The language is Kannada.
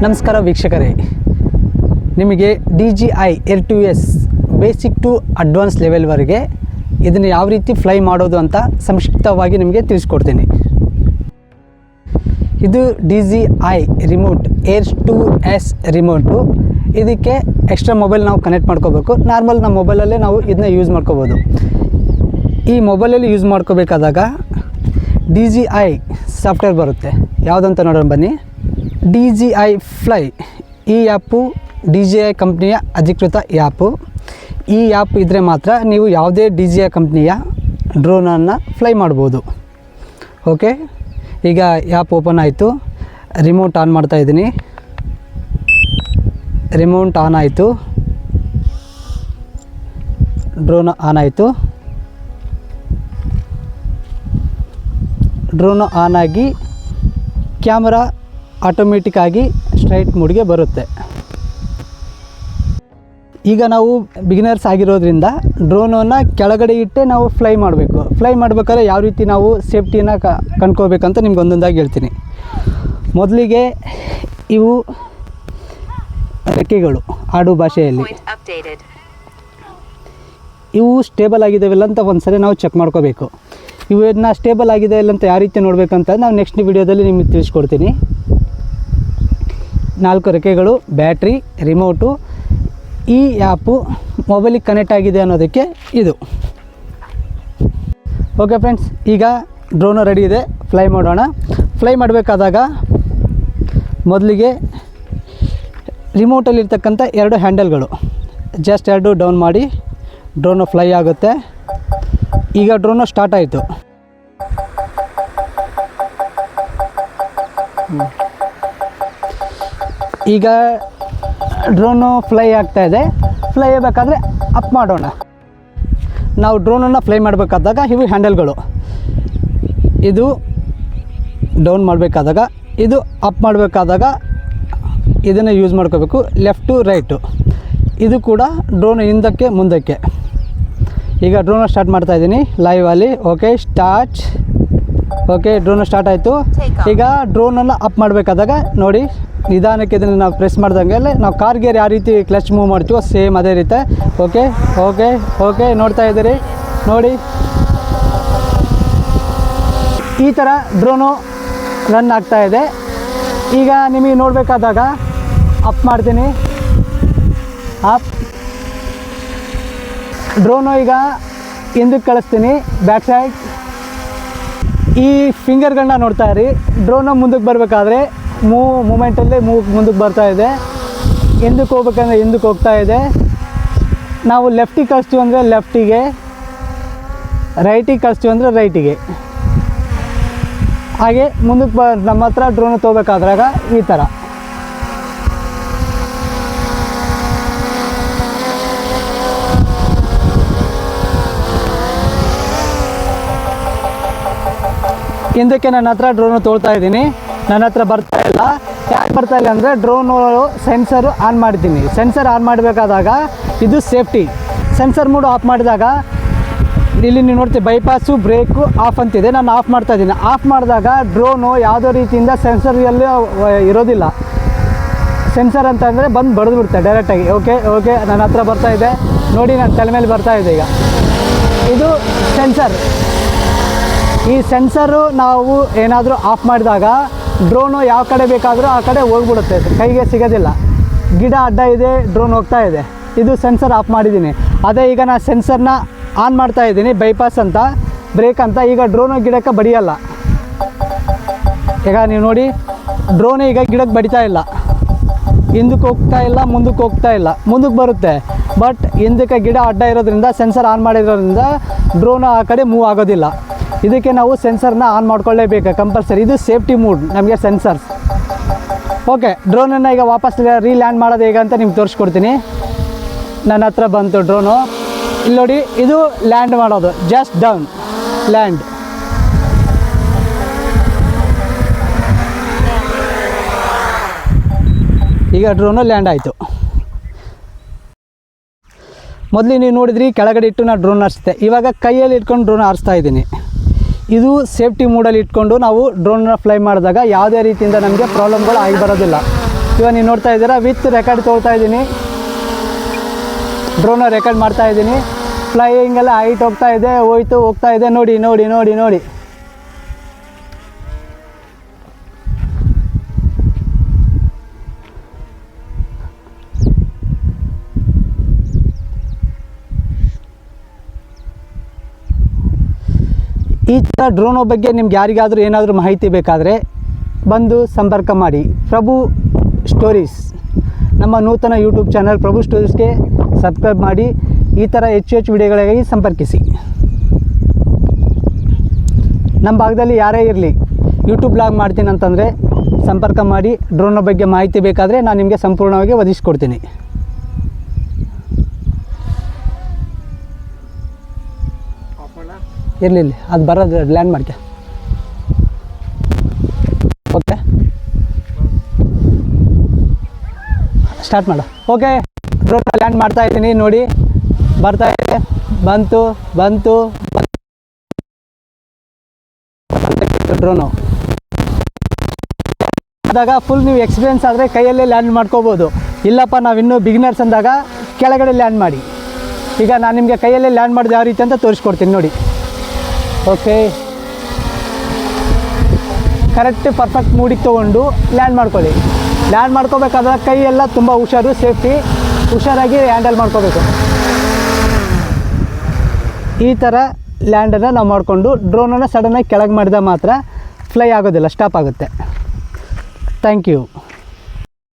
ನಮಸ್ಕಾರ ವೀಕ್ಷಕರೇ, ನಿಮಗೆ DJI Air 2S basic to advance ಲೆವೆಲ್ವರೆಗೆ ಇದನ್ನು ಯಾವ ರೀತಿ ಫ್ಲೈ ಮಾಡೋದು ಅಂತ ಸಂಕ್ಷಿಪ್ತವಾಗಿ ನಿಮಗೆ ತಿಳಿಸ್ಕೊಡ್ತೀನಿ. ಇದು DJI remote Air 2S remote. ಇದಕ್ಕೆ ಎಕ್ಸ್ಟ್ರಾ ಮೊಬೈಲ್ ನಾವು ಕನೆಕ್ಟ್ ಮಾಡ್ಕೋಬೇಕು. ನಾರ್ಮಲ್ ನಮ್ಮ ಮೊಬೈಲಲ್ಲೇ ನಾವು ಇದನ್ನ ಯೂಸ್ ಮಾಡ್ಕೋಬೋದು. ಈ ಮೊಬೈಲಲ್ಲಿ ಯೂಸ್ ಮಾಡ್ಕೋಬೇಕಾದಾಗ DJI ಸಾಫ್ಟ್ವೇರ್ ಬರುತ್ತೆ. ಯಾವುದಂತ ನೋಡೋಣ ಬನ್ನಿ. DJI ಫ್ಲೈ ಈ ಆ್ಯಪು DJI ಕಂಪ್ನಿಯ ಅಧಿಕೃತ ಆ್ಯಪು. ಈ ಆ್ಯಪ್ ಇದ್ದರೆ ಮಾತ್ರ ನೀವು ಯಾವುದೇ DJI ಕಂಪ್ನಿಯ ಡ್ರೋನನ್ನು ಫ್ಲೈ ಮಾಡ್ಬೋದು. ಓಕೆ, ಈಗ ಆ್ಯಪ್ ಓಪನ್ ಆಯಿತು. ರಿಮೋಟ್ ಆನ್ ಮಾಡ್ತಾಯಿದ್ದೀನಿ. ರಿಮೋಟ್ ಆನ್ ಆಯಿತು. ಡ್ರೋನ್ ಆನ್ ಆಯಿತು. ಡ್ರೋನು ಆನ್ ಆಗಿ ಕ್ಯಾಮ್ರಾ ಆಟೋಮೆಟಿಕ್ಕಾಗಿ ಸ್ಟ್ರೈಟ್ ಮೂಡ್ಗೆ ಬರುತ್ತೆ. ಈಗ ನಾವು ಬಿಗಿನರ್ಸ್ ಆಗಿರೋದ್ರಿಂದ ಡ್ರೋನನ್ನು ಕೆಳಗಡೆ ಇಟ್ಟೆ ನಾವು ಫ್ಲೈ ಮಾಡಬೇಕು. ಫ್ಲೈ ಮಾಡಬೇಕಾದ್ರೆ ಯಾವ ರೀತಿ ನಾವು ಸೇಫ್ಟಿನ ಕಂಡ್ಕೋಬೇಕಂತ ನಿಮ್ಗೆ ಒಂದೊಂದಾಗಿ ಹೇಳ್ತೀನಿ. ಮೊದಲಿಗೆ ಇವು ರೆಕ್ಕೆಗಳು ಆಡು ಭಾಷೆಯಲ್ಲಿ ಇವು ಸ್ಟೇಬಲ್ ಆಗಿದ್ದಾವಿಲ್ಲ ಅಂತ ಒಂದು ಸರಿ ನಾವು ಚೆಕ್ ಮಾಡ್ಕೋಬೇಕು. ಇವನ್ನ ಸ್ಟೇಬಲ್ ಆಗಿದೆ ಇಲ್ಲ ಅಂತ ಯಾವ ರೀತಿ ನೋಡಬೇಕಂತ ನಾವು ನೆಕ್ಸ್ಟ್ ವಿಡಿಯೋದಲ್ಲಿ ನಿಮಗೆ ತಿಳಿಸ್ಕೊಡ್ತೀನಿ. 4 ರೆಕ್ಕೆಗಳು, ಬ್ಯಾಟ್ರಿ, ರಿಮೋಟು, ಈ ಆ್ಯಪು ಮೊಬೈಲಿಗೆ ಕನೆಕ್ಟ್ ಆಗಿದೆ ಅನ್ನೋದಕ್ಕೆ ಇದು. ಓಕೆ ಫ್ರೆಂಡ್ಸ್, ಈಗ ಡ್ರೋನು ರೆಡಿ ಇದೆ. ಫ್ಲೈ ಮಾಡೋಣ. ಫ್ಲೈ ಮಾಡಬೇಕಾದಾಗ ಮೊದಲಿಗೆ ರಿಮೋಟಲ್ಲಿರ್ತಕ್ಕಂಥ 2 ಹ್ಯಾಂಡಲ್ಗಳು ಜಸ್ಟ್ 2 ಡೌನ್ ಮಾಡಿ ಡ್ರೋನು ಫ್ಲೈ ಆಗುತ್ತೆ. ಈಗ ಡ್ರೋನು ಸ್ಟಾರ್ಟ್ ಆಯಿತು. ಈಗ ಡ್ರೋನು ಫ್ಲೈ ಆಗ್ತಾಯಿದೆ. ಫ್ಲೈ ಆಗಬೇಕಾದ್ರೆ ಅಪ್ ಮಾಡೋಣ. ನಾವು ಡ್ರೋನನ್ನು ಫ್ಲೈ ಮಾಡಬೇಕಾದಾಗ ಇವು ಹ್ಯಾಂಡಲ್ಗಳು, ಇದು ಡೌನ್ ಮಾಡಬೇಕಾದಾಗ, ಇದು ಅಪ್ ಮಾಡಬೇಕಾದಾಗ ಇದನ್ನು ಯೂಸ್ ಮಾಡ್ಕೋಬೇಕು. ಲೆಫ್ಟು ರೈಟು, ಇದು ಕೂಡ ಡ್ರೋನ್ ಹಿಂದಕ್ಕೆ ಮುಂದಕ್ಕೆ. ಈಗ ಡ್ರೋನ ಸ್ಟಾರ್ಟ್ ಮಾಡ್ತಾಯಿದ್ದೀನಿ ಲೈವಲ್ಲಿ. Okay, start. Okay, drone start ಆಯಿತು. ಈಗ ಡ್ರೋನನ್ನು ಅಪ್ ಮಾಡಬೇಕಾದಾಗ ನೋಡಿ, ನಿಧಾನಕ್ಕೆ ಇದನ್ನು ನಾವು ಪ್ರೆಸ್ ಮಾಡ್ದಂಗೆ ನಾವು ಕಾರ್ ಗೇರ್ ಯಾವ ರೀತಿ ಕ್ಲಚ್ ಮೂವ್ ಮಾಡ್ತೀವೋ ಸೇಮ್ ಅದೇ ರೀತಿ. ಓಕೆ ಓಕೆ ಓಕೆ, ನೋಡ್ತಾ ಇದ್ದೀರಿ ನೋಡಿ, ಈ ಥರ ಡ್ರೋನು ರನ್ ಆಗ್ತಾಯಿದೆ. ಈಗ ನಿಮಗೆ ನೋಡಬೇಕಾದಾಗ ಅಪ್ ಮಾಡ್ತೀನಿ. ಅಪ್ ಡ್ರೋನು ಈಗ ಹಿಂದಕ್ಕೆ ಕಳಿಸ್ತೀನಿ, ಬ್ಯಾಕ್ ಸೈಡ್. ಈ ಫಿಂಗರ್ಗಳನ್ನ ನೋಡ್ತಾ ಇರಿ. ಡ್ರೋನ ಮುಂದಕ್ಕೆ ಬರಬೇಕಾದ್ರೆ ಮೂಮೆಂಟಲ್ಲಿ ಮುಂದಕ್ಕೆ ಬರ್ತಾ ಇದೆ. ಹಿಂದಕ್ಕೆ ಹೋಗ್ಬೇಕಂದ್ರೆ ಹಿಂದಕ್ಕೆ ಹೋಗ್ತಾ ಇದೆ. ನಾವು ಲೆಫ್ಟಿಗೆ ಕಳಿಸ್ತೀವಿ ಅಂದರೆ ಲೆಫ್ಟಿಗೆ, ರೈಟಿಗೆ ಕಳಿಸ್ತೀವಿ ಅಂದರೆ ರೈಟಿಗೆ. ಹಾಗೆ ಮುಂದಕ್ಕೆ ನಮ್ಮ ಹತ್ರ ಡ್ರೋನ್ ತೊಗೋಬೇಕಾದ್ರಾಗ ಈ ಥರ. ಹಿಂದಕ್ಕೆ ನನ್ನ ಹತ್ರ ಡ್ರೋನು ತೊಗೊಳ್ತಾ ಇದ್ದೀನಿ. ನನ್ನ ಹತ್ರ ಬರ್ತಾ ಇಲ್ಲ. ಯಾಕೆ ಬರ್ತಾ ಇಲ್ಲ ಅಂದರೆ ಡ್ರೋನು ಸೆನ್ಸರು ಆನ್ ಮಾಡಿದ್ದೀನಿ. ಸೆನ್ಸರ್ ಆನ್ ಮಾಡಬೇಕಾದಾಗ ಇದು ಸೇಫ್ಟಿ. ಸೆನ್ಸರ್ ಮೂಡು ಆಫ್ ಮಾಡಿದಾಗ ಇಲ್ಲಿ ನೀವು ನೋಡ್ತೀವಿ ಬೈಪಾಸು, ಬ್ರೇಕು ಆಫ್ ಅಂತಿದೆ. ನಾನು ಆಫ್ ಮಾಡ್ತಾಯಿದ್ದೀನಿ. ಆಫ್ ಮಾಡಿದಾಗ ಡ್ರೋನು ಯಾವುದೋ ರೀತಿಯಿಂದ ಸೆನ್ಸರಲ್ಲಿ ಇರೋದಿಲ್ಲ. ಸೆನ್ಸರ್ ಅಂತಂದರೆ ಬಂದು ಬಡಿದು ಬಿಡುತ್ತೆ ಡೈರೆಕ್ಟಾಗಿ. ಓಕೆ ಓಕೆ, ನನ್ನ ಹತ್ರ ಬರ್ತಾ ಇದೆ ನೋಡಿ, ನನ್ನ ತಲೆ ಮೇಲೆ ಬರ್ತಾ ಇದೆ. ಈಗ ಇದು ಸೆನ್ಸರ್. ಈ ಸೆನ್ಸರು ನಾವು ಏನಾದರೂ ಆಫ್ ಮಾಡಿದಾಗ ಡ್ರೋನು ಯಾವ ಕಡೆ ಬೇಕಾದರೂ ಆ ಕಡೆ ಹೋಗ್ಬಿಡುತ್ತೆ, ಕೈಗೆ ಸಿಗೋದಿಲ್ಲ. ಗಿಡ ಅಡ್ಡ ಇದೆ, ಡ್ರೋನ್ ಹೋಗ್ತಾ ಇದೆ. ಇದು ಸೆನ್ಸರ್ ಆಫ್ ಮಾಡಿದ್ದೀನಿ. ಅದೇ ಈಗ ನಾನು ಸೆನ್ಸರ್ನ ಆನ್ ಮಾಡ್ತಾ ಇದ್ದೀನಿ, ಬೈಪಾಸ್ ಅಂತ, ಬ್ರೇಕ್ ಅಂತ. ಈಗ ಡ್ರೋನು ಗಿಡಕ್ಕೆ ಬಡಿಯಲ್ಲ. ಈಗ ನೀವು ನೋಡಿ, ಡ್ರೋನು ಈಗ ಗಿಡಕ್ಕೆ ಬಡಿತಾ ಇಲ್ಲ, ಹಿಂದಕ್ಕೆ ಹೋಗ್ತಾ ಇಲ್ಲ, ಮುಂದಕ್ಕೆ ಹೋಗ್ತಾ ಇಲ್ಲ. ಮುಂದಕ್ಕೆ ಬರುತ್ತೆ, ಬಟ್ ಹಿಂದಕ್ಕೆ ಗಿಡ ಅಡ್ಡ ಇರೋದ್ರಿಂದ, ಸೆನ್ಸರ್ ಆನ್ ಮಾಡಿರೋದ್ರಿಂದ ಡ್ರೋನು ಆ ಕಡೆ ಮೂವ್ ಆಗೋದಿಲ್ಲ. ಇದಕ್ಕೆ ನಾವು ಸೆನ್ಸರ್ನ ಆನ್ ಮಾಡ್ಕೊಳ್ಳೇಬೇಕು ಕಂಪಲ್ಸರಿ. ಇದು ಸೇಫ್ಟಿ ಮೂಡ್ ನಮಗೆ ಸೆನ್ಸರ್ಸ್. ಓಕೆ, ಡ್ರೋನನ್ನು ಈಗ ವಾಪಸ್ ರೀಲ್ಯಾಂಡ್ ಮಾಡೋದು ಹೇಗೆ ಅಂತ ನಿಮ್ಗೆ ತೋರಿಸ್ಕೊಡ್ತೀನಿ. ನನ್ನ ಹತ್ರ ಬಂತು ಡ್ರೋನು. ಇಲ್ಲಿ ನೋಡಿ, ಇದು ಲ್ಯಾಂಡ್ ಮಾಡೋದು, ಜಸ್ಟ್ ಡೌನ್ ಲ್ಯಾಂಡ್. ಈಗ ಡ್ರೋನು ಲ್ಯಾಂಡ್ ಆಯಿತು. ಮೊದಲು ನೀವು ನೋಡಿದ್ರಿ ಕೆಳಗಡೆ ಇಟ್ಟು ನಾನು ಡ್ರೋನ್ ಆರಿಸ್ತೆ. ಇವಾಗ ಕೈಯಲ್ಲಿ ಇಟ್ಕೊಂಡು ಡ್ರೋನ್ ಆರಿಸ್ತಾ ಇದ್ದೀನಿ. ಇದು ಸೇಫ್ಟಿ ಮೂಡಲ್ಲಿ ಇಟ್ಕೊಂಡು ನಾವು ಡ್ರೋನ್ನ ಫ್ಲೈ ಮಾಡಿದಾಗ ಯಾವುದೇ ರೀತಿಯಿಂದ ನಮಗೆ ಪ್ರಾಬ್ಲಮ್ಗಳು ಆಗಿ ಬರೋದಿಲ್ಲ. ಇವಾಗ ನೀವು ನೋಡ್ತಾ ಇದ್ದೀರಾ ವಿತ್ ರೆಕಾರ್ಡ್ ತೊಗೊಳ್ತಾ ಇದ್ದೀನಿ, ಡ್ರೋನ ರೆಕಾರ್ಡ್ ಮಾಡ್ತಾ ಇದ್ದೀನಿ. ಫ್ಲೈಯಿಂಗ್ ಎಲ್ಲ ಹೈಟ್ ಹೋಗ್ತಾ ಇದೆ, ಹೋಗ್ತಾ ಇದೆ. ನೋಡಿ ನೋಡಿ ನೋಡಿ ನೋಡಿ ಈ ಥರ ಡ್ರೋನೋ ಬಗ್ಗೆ ನಿಮ್ಗೆ ಯಾರಿಗಾದರೂ ಏನಾದರೂ ಮಾಹಿತಿ ಬೇಕಾದರೆ ಬಂದು ಸಂಪರ್ಕ ಮಾಡಿ. ಪ್ರಭು ಸ್ಟೋರೀಸ್ ನಮ್ಮ ನೂತನ ಯೂಟ್ಯೂಬ್ ಚಾನಲ್ ಪ್ರಭು ಸ್ಟೋರೀಸ್ಗೆ ಸಬ್ಸ್ಕ್ರೈಬ್ ಮಾಡಿ. ಈ ಥರ ಹೆಚ್ಚು ವಿಡಿಯೋಗಳಿಗಾಗಿ ಸಂಪರ್ಕಿಸಿ. ನಮ್ಮ ಭಾಗದಲ್ಲಿ ಯಾರೇ ಇರಲಿ ಯೂಟ್ಯೂಬ್ ಬ್ಲಾಗ್ ಮಾಡ್ತೀನಿ ಅಂತಂದರೆ ಸಂಪರ್ಕ ಮಾಡಿ. ಡ್ರೋನ್ ಬಗ್ಗೆ ಮಾಹಿತಿ ಬೇಕಾದರೆ ನಾನು ನಿಮಗೆ ಸಂಪೂರ್ಣವಾಗಿ ಒದಗಿಸ್ಕೊಡ್ತೀನಿ. ಇರಲಿ ಅದು ಬರೋದು ಲ್ಯಾಂಡ್ ಮಾಡ್ಕೆ. ಓಕೆ ಸ್ಟಾರ್ಟ್ ಮಾಡು. ಓಕೆ ಡ್ರೋನ್ ಲ್ಯಾಂಡ್ ಮಾಡ್ತಾ ಇದ್ದೀನಿ. ನೋಡಿ ಬರ್ತಾ ಇದೆ, ಬಂತು ಡ್ರೋನು. ಆದಾಗ ಫುಲ್ ನೀವು ಎಕ್ಸ್ಪೀರಿಯನ್ಸ್ ಆದರೆ ಕೈಯಲ್ಲೇ ಲ್ಯಾಂಡ್ ಮಾಡ್ಕೋಬೋದು. ಇಲ್ಲಪ್ಪ ನಾವಿನ್ನೂ ಬಿಗಿನರ್ಸ್ ಅಂದಾಗ ಕೆಳಗಡೆ ಲ್ಯಾಂಡ್ ಮಾಡಿ. ಈಗ ನಾನು ನಿಮಗೆ ಕೈಯಲ್ಲೇ ಲ್ಯಾಂಡ್ ಮಾಡೋದು ಯಾವ ರೀತಿ ಅಂತ ತೋರಿಸ್ಕೊಡ್ತೀನಿ ನೋಡಿ. ಓಕೆ ಕರೆಕ್ಟ್ ಪರ್ಫೆಕ್ಟ್ ಮೂಡಿಗೆ ತೊಗೊಂಡು ಲ್ಯಾಂಡ್ ಮಾಡ್ಕೊಳ್ಳಿ. ಲ್ಯಾಂಡ್ ಮಾಡ್ಕೋಬೇಕಾದ್ರೆ ಕೈ ಎಲ್ಲ ತುಂಬ ಹುಷಾರು, ಹುಷಾರಾಗಿ ಹ್ಯಾಂಡಲ್ ಮಾಡ್ಕೋಬೇಕು. ಈ ಥರ ಲ್ಯಾಂಡನ್ನು ನಾವು ಮಾಡಿಕೊಂಡು ಡ್ರೋನನ್ನು ಸಡನ್ನಾಗಿ ಕೆಳಗೆ ಮಾಡಿದಾಗ ಮಾತ್ರ ಫ್ಲೈ ಆಗೋದಿಲ್ಲ, ಸ್ಟಾಪ್ ಆಗುತ್ತೆ. Thank you.